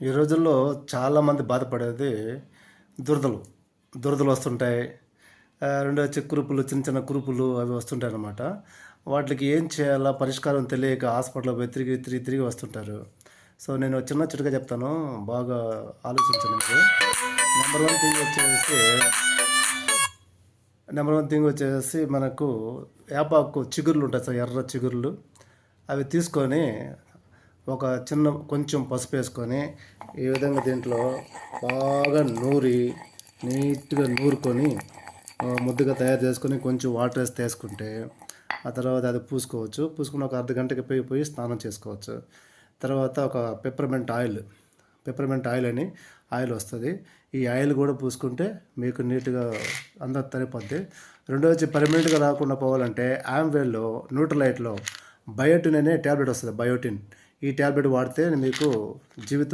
ఈ రోజుల్లో చాలామంది బాధపడేది దురదలు. దురదలు వస్తుంటాయి. రెండో వచ్చి కురుపులు, చిన్న చిన్న కురుపులు అవి వస్తుంటాయి అన్నమాట. వాటికి ఏం చేయాలా పరిష్కారం తెలియక హాస్పిటల్‌కి పోయి తిరిగి, తిరిగి, తిరిగి వస్తుంటారు. సో, నేను చిన్న చిట్కా చెప్తాను. బాగా ఆలోచించండి మీరు. నెంబర్ 1 థింగ్ వచ్చేసి మనకు వేపాకు చిగుర్లు ఉంటాయి సార్, ఎర్ర చిగుర్లు. అవి తీసుకొని ఒక చిన్న కొంచెం పసుపు వేసుకొని ఈ విధంగా దీంట్లో బాగా నీట్గా నూరుకొని ముద్దగా తయారు చేసుకొని కొంచెం వాటర్ వేసి తీసుకుంటే ఆ తర్వాత అది పూసుకుని ఒక అర్ధ గంటకి పోయి స్నానం చేసుకోవచ్చు. తర్వాత ఒక పెప్పర్మెంట్ ఆయిల్ అని ఆయిల్ వస్తుంది. ఈ ఆయిల్ కూడా పూసుకుంటే మీకు నీట్గా అంతా తరిపోద్ది. రెండో వచ్చి పర్మనెంట్గా రాకుండా పోవాలంటే ఆమ్వేల్లో న్యూట్రలైట్లో బయోటిన్ అనే ట్యాబ్లెట్ వస్తుంది. ఈ ట్యాబ్లెట్ వాడితే మీకు జీవితం